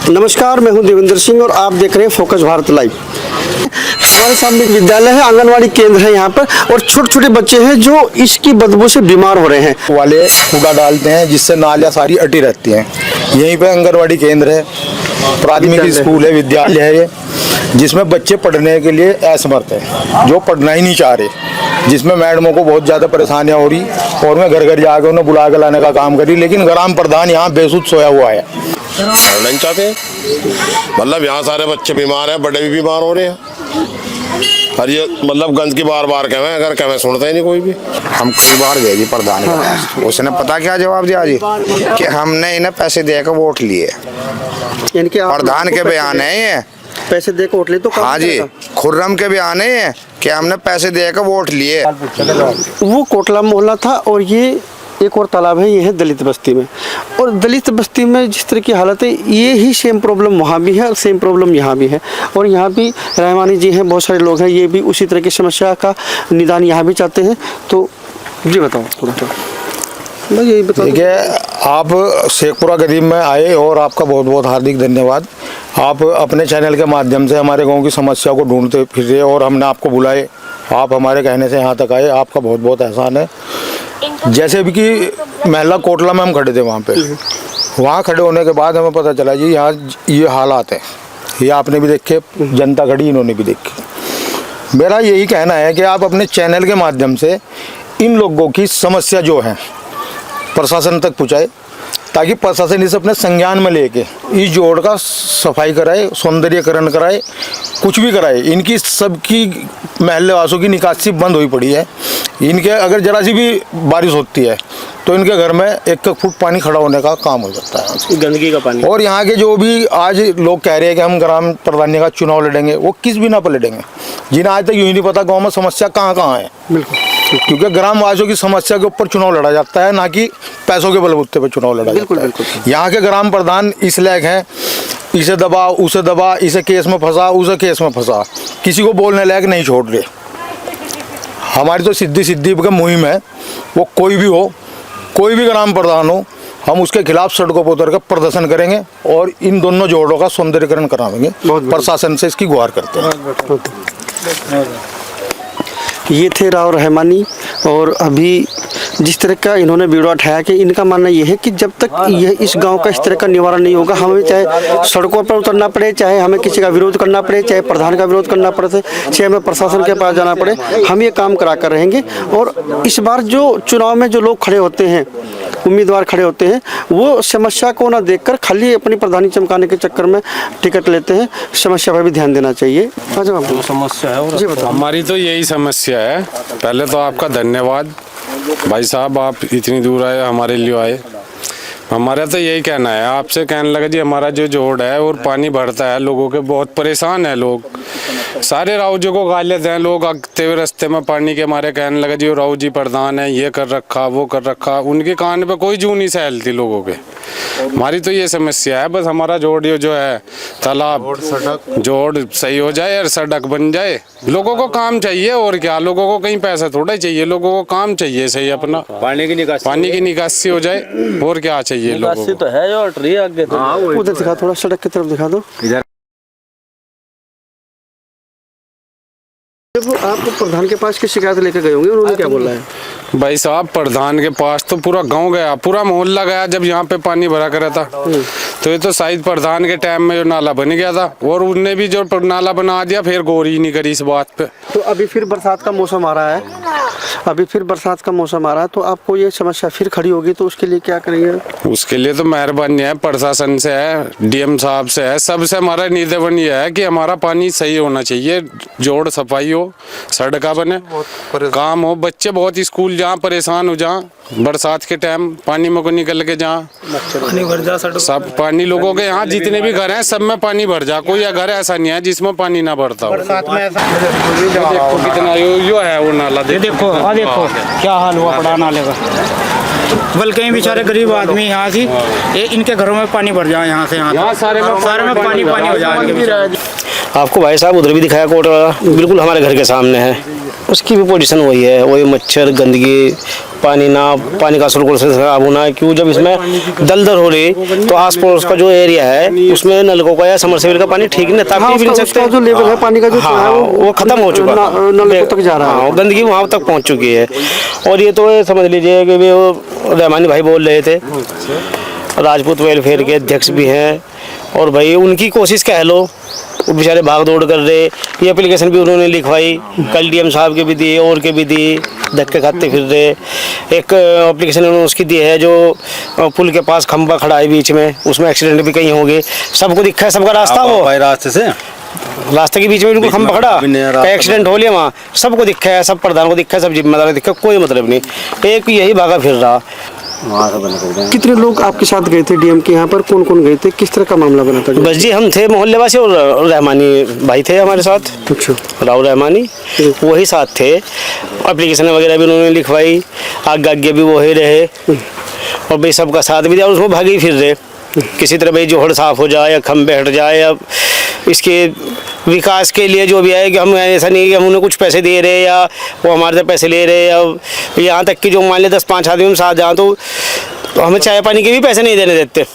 नमस्कार, मैं हूं देवेंद्र सिंह और आप देख रहे हैं फोकस भारत लाइव। हमारे सामने एक विद्यालय है, आंगनवाड़ी केंद्र है यहाँ पर, और छोटे छोटे बच्चे हैं जो इसकी बदबू से बीमार हो रहे हैं। वाले कूड़ा डालते हैं जिससे नालियाँ सारी अटी रहती हैं। यहीं पे आंगनवाड़ी केंद्र है, प्राथमिक स्कूल है, विद्यालय है ये, जिसमें बच्चे पढ़ने के लिए असमर्थ है, जो पढ़ना ही नहीं चाह रहे, जिसमें मैडमों को बहुत ज़्यादा परेशानियाँ हो रही। और मैं घर घर जाकर उन्हें बुला कर लाने का काम करी, लेकिन ग्राम प्रधान यहाँ बेसुध सोया हुआ है। पढ़ना नहीं चाहते, मतलब यहाँ सारे बच्चे बीमार हैं, बड़े भी बीमार हो रहे हैं। और ये मतलब गंज की बार बार कहें, अगर कहें सुनते ही नहीं कोई भी। हम कई बार गए जी प्रधान के पास, उसने पता क्या जवाब दिया जी कि हमने इन्हें पैसे देकर वोट लिए। प्रधान के बयान है ये, पैसे देकर वोट लिए तो हाँ जी, खुर्रम के बयान है ये कि हमने पैसे देकर वोट लिए। वो कोटला मोहल्ला था और ये एक और तालाब है, ये है दलित बस्ती में। और दलित बस्ती में जिस तरह की हालत है, ये ही सेम प्रॉब्लम वहाँ भी है और सेम प्रॉब्लम यहाँ भी है। और यहाँ भी रहमानी जी हैं, बहुत सारे लोग हैं, ये भी उसी तरह की समस्या का निदान यहाँ भी चाहते हैं। तो जी बताओ थोड़ा सा। मैं यही बता, देखिए, आप शेखपुरा गरीब में आए और आपका बहुत बहुत हार्दिक धन्यवाद। आप अपने चैनल के माध्यम से हमारे गांव की समस्या को ढूंढते फिर रहे और हमने आपको बुलाए, आप हमारे कहने से यहाँ तक आए, आपका बहुत बहुत एहसान है। जैसे भी कि महला कोटला में हम खड़े थे, वहाँ खड़े होने के बाद हमें पता चला जी यहाँ ये हालात हैं, ये आपने भी देखे, जनता खड़ी, इन्होंने भी देखी। मेरा यही कहना है कि आप अपने चैनल के माध्यम से इन लोगों की समस्या जो है प्रशासन तक पहुँचाए, ताकि प्रशासन इसे अपने संज्ञान में लेके इस जोड़ का सफाई कराए, सौंदर्यकरण कराए, कुछ भी कराए। इनकी सबकी महल्ले वासों की निकासी बंद हुई पड़ी है। इनके अगर जरा सी भी बारिश होती है तो इनके घर में 1 फुट पानी खड़ा होने का काम हो जाता है, गंदगी का पानी। और यहाँ के जो भी आज लोग कह रहे हैं कि हम ग्राम प्रधान का चुनाव लड़ेंगे, वो किस बिना पर लड़ेंगे, जिन्हें आज तक यूँ ही नहीं पता गाँव में समस्या कहाँ कहाँ है। बिल्कुल, क्योंकि ग्रामवासियों की समस्या के ऊपर चुनाव लड़ा जाता है, ना कि पैसों के बलबूते पर चुनाव लड़ा जाता है। यहाँ के ग्राम प्रधान इस लायक हैं, इसे दबा, उसे दबा, इसे केस में फंसा, उसे केस में फंसा, किसी को बोलने लायक नहीं छोड़ रहे। हमारी तो सिद्धि की मुहिम है, वो कोई भी हो, कोई भी ग्राम प्रधान हो, हम उसके खिलाफ सड़कों पर उतर कर प्रदर्शन करेंगे और इन दोनों जोड़ों का सौंदर्यकरण कराएंगे। प्रशासन से इसकी गुहार करते हैं। ये थे राव रहमानी, और अभी जिस तरह का इन्होंने वीडियो उठाया कि इनका मानना ये है कि जब तक यह इस गांव का इस तरह का निवारण नहीं होगा, हमें चाहे सड़कों पर उतरना पड़े, चाहे हमें किसी का विरोध करना पड़े, चाहे प्रधान का विरोध करना पड़े, चाहे हमें प्रशासन के पास जाना पड़े, हम ये काम करा कर रहेंगे। और इस बार जो चुनाव में जो लोग खड़े होते हैं, उम्मीदवार खड़े होते हैं, वो समस्या को ना देखकर खाली अपनी प्रधानी चमकाने के चक्कर में टिकट लेते हैं। समस्या पर भी ध्यान देना चाहिए। समस्या है जी, बताओ। हमारी तो यही समस्या है। पहले तो आपका धन्यवाद भाई साहब, आप इतनी दूर आए, हमारे लिए आए। हमारा तो यही कहना है, आपसे कहने लगा जी, हमारा जो जोड़ है और पानी भरता है, लोगों के बहुत परेशान है लोग। सारे राव जी को गालियाँ दें लोग, आगते हुए रास्ते में पानी के मारे कहने लगे जी राव जी प्रधान है, ये कर रखा, वो कर रखा। उनके कान पे कोई जू नहीं सहलती लोगों के। हमारी तो ये समस्या है, बस हमारा जोड़ जो है, तालाब जोड़ सही हो जाए और सड़क बन जाए। लोगों को काम चाहिए, और क्या, लोगों को कहीं पैसा थोड़ा ही चाहिए, लोगों को काम चाहिए सही, अपना पानी की निकासी हो जाए, और क्या चाहिए लोगों को। तो है जो ट्री आगे, उधर दिखा, थोड़ा सड़क की तरफ दिखा दो। आप प्रधान के पास की शिकायत लेकर गए होंगे, उन्होंने क्या बोला है? भाई साहब, प्रधान के पास तो पूरा गांव गया, पूरा मोहल्ला गया। जब यहाँ पे पानी भरा करा था, तो ये तो शायद प्रधान के टाइम में जो नाला बन गया था, और उनने भी जो नाला बना दिया, फिर गौर ही नहीं करी इस बात पे। तो अभी फिर बरसात का मौसम आ रहा है, तो आपको ये समस्या फिर खड़ी होगी, तो उसके लिए क्या करेंगे? उसके लिए तो मेहरबानी है, प्रशासन से है, डीएम साहब से है, सबसे हमारा निवेदन ये है कि हमारा पानी सही होना चाहिए, जोड़ सफाई हो, सड़का बने, काम हो। बच्चे बहुत स्कूल जहाँ परेशान हो, जहाँ बरसात के टाइम पानी में को निकल के जहाँ सब पानी, लोगों के यहाँ जितने भी घर हैं सब में पानी भर जा। कोई घर ऐसा नहीं है जिसमें पानी ना भरता हो। देखो कितना यो है वो नाला, देखो क्या हाल हुआ पड़ा नाले का। बल्कि कई बेचारे गरीब आदमी यहाँ से इनके घरों में पानी भर जाए, यहाँ से यहाँ सारे में पानी हो जाए। आपको भाई साहब उधर भी दिखाया कोट वाला, बिल्कुल हमारे घर के सामने है। उसकी भी पोजीशन वही है, वही मच्छर, गंदगी, पानी का सर्कुलेशन से खराब होना। क्यों, जब इसमें दलदल हो रही तो आस पड़ोस का जो एरिया है उसमें नलकों का या समरसेबल का पानी ठीक नहीं, तब भी नहीं सकते। जो लेवल है पानी का जो हाँ, वो खत्म हो चुका, नलकों तक जा रहा है, गंदगी वहाँ तक पहुँच चुकी है। और ये तो समझ लीजिए कि भी वो रहमानी भाई बोल रहे थे, राजपूत वेलफेयर के अध्यक्ष भी हैं, और भाई उनकी कोशिश कह लो, वो बेचारे भाग दौड़ कर रहे। ये एप्लीकेशन भी उन्होंने लिखवाई, कल डीएम साहब के भी दिए और के भी दिए, धक्के खाते फिर रहे। एक एप्लीकेशन उन्होंने उसकी दी है जो पुल के पास खंबा खड़ा है बीच में, उसमें एक्सीडेंट भी कहीं होंगे, सबको दिखा है, सबका रास्ता वो रास्ते से रास्ते के बीच में बिल्कुल खंबा खड़ा, एक्सीडेंट हो लिया वहाँ, सबको दिखा है, सब प्रधान को दिखा है, सब जिम्मेदार दिखा, कोई मतलब नहीं, एक यही भागा फिर रहा। कितने लोग आपके साथ गए थे डीएम के यहाँ पर, कौन कौन गए थे, किस तरह का मामला बना था? बस जी हम थे मोहल्लेवासी और रहमानी भाई थे हमारे साथ, अच्छा, राव रहमानी वही साथ थे। एप्लीकेशन वगैरह भी उन्होंने लिखवाई, आगे भी वही रहे, और भाई सबका साथ भी दिया, और उसमें भागे ही फिर रहे किसी तरह भाई जोहड़ साफ हो जाए या खंबे हट जाए, या इसके विकास के लिए जो भी है कि हम ऐसा नहीं कि हम उन्हें कुछ पैसे दे रहे या वो हमारे से पैसे ले रहे, या यहाँ तक कि जो मान ले 10-5 आदमी हम साथ जाएँ तो हमें चाय पानी के भी पैसे नहीं देने देते।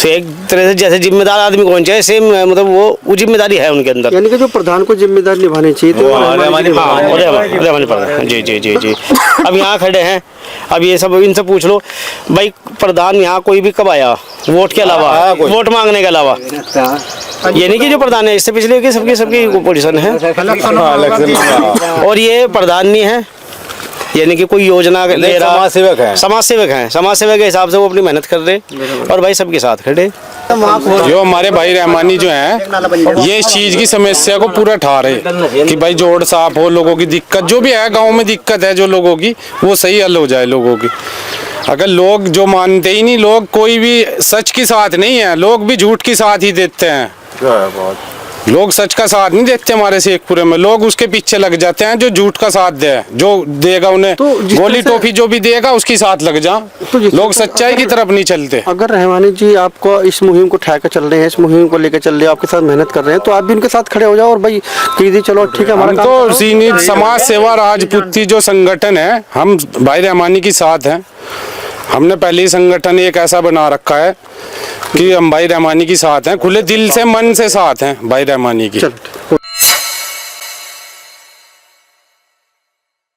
एक तरह से जैसे जिम्मेदार आदमी कौन चाहिए, सेम मतलब वो जिम्मेदारी है उनके अंदर। यानी कि जो प्रधान को जिम्मेदारी निभानी चाहिए तो रहमानी प्रधान, जी जी जी जी। अब यहाँ खड़े हैं, अब ये सब इनसे पूछ लो भाई, प्रधान यहाँ कोई भी कब आया वोट के अलावा, वोट मांगने के अलावा? ये नहीं कि जो प्रधान है, इससे पिछले की सबकी पोजीशन है, और ये प्रधान नहीं है, यानी कि कोई योजना ले रहा, समाज सेवक के हिसाब से वो अपनी मेहनत कर रहे, और भाई सबके साथ खड़े। जो हमारे भाई रहमानी जो हैं, ये इस चीज़ की समस्या को पूरा ठा रहे कि भाई जोड़ साफ हो, लोगों की दिक्कत जो भी है, गांव में दिक्कत है जो लोगों की, वो सही हल हो जाए लोगों की। अगर लोग जो मानते ही नहीं, लोग कोई भी सच की साथ नहीं है, लोग भी झूठ की साथ ही देते हैं। लोग सच का साथ नहीं देते हमारे शेखपुरे में, लोग उसके पीछे लग जाते हैं जो झूठ का साथ दे, जो देगा उन्हें तो गोली टोपी जो भी देगा उसकी साथ लग जा, तो लोग सच्चाई की तरफ नहीं चलते। अगर रहमानी जी आपको इस मुहिम को उठा कर चल रहे हैं, इस मुहिम को लेकर चल रहे हैं, आपके साथ मेहनत कर रहे हैं, तो आप भी उनके साथ खड़े हो जाओ और भाई कीजिए, चलो ठीक है हमारा तो सीनियर समाज सेवा राजपूती जो संगठन है, हम भाई रहमानी के साथ हैं। हमने पहले ही संगठन एक ऐसा बना रखा है कि हम भाई रहमानी के साथ हैं, खुले दिल से मन से साथ हैं भाई रहमानी की।